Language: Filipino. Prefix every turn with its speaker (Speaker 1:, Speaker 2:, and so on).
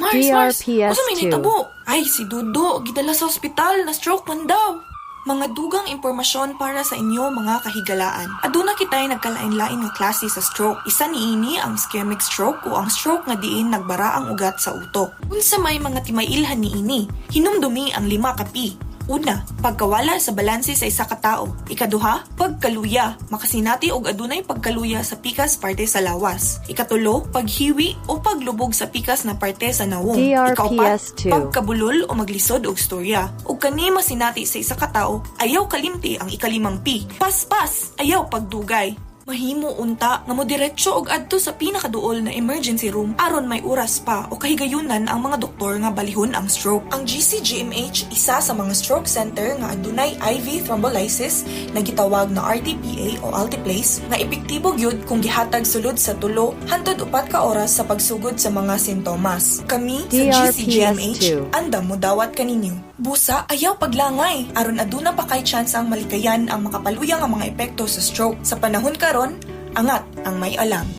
Speaker 1: Mars,
Speaker 2: DRPS2.
Speaker 1: usa may nahitabo. Ay, si Dudo, gidala sa ospital, na stroke man daw. Mga dugang impormasyon para sa inyo mga kahigalaan. Aduna kitay nagkalain-lain nga klase sa stroke. Isa niini ang ischemic stroke o ang stroke nga diin nagbara ang ugat sa utok. Unsa may mga timailhan niini, hinumdumi ang 5 ka P. Una, pagkawala sa balanse sa isa ka tao. Ikaduha, pagkaluya. Makasinati og adunay pagkaluya sa pikas parte sa lawas. Ikatulo, paghiwi o paglubog sa pikas na parte sa nawong. Ikaupat,
Speaker 2: DRPS2.
Speaker 1: pagkabulol o maglisod og storya. Ug kani masinati sa isa ka tao, ayaw kalimti ang ikalimang P. Paspas, ayaw pagdugay. Mahimo unta nga moderetsyo og adto sa pinakaduol na emergency room aron may oras pa o kahigayunan ang mga doktor nga balihon ang stroke. Ang GCGMH isa sa mga stroke center nga adunay IV thrombolysis na gitawag na RTPA o Altiplace nga epektibo gyud kung gihatag sulod sa 3 hangtod 4 ka oras sa pagsugod sa mga sintomas. Kami sa GCGMH andam mo dawat kaninyo. Busa, ayaw paglangay aron aduna pa kay chance ang malikayan ang makapaluya nga mga epekto sa stroke. Sa panahon karon, angat ang may alam.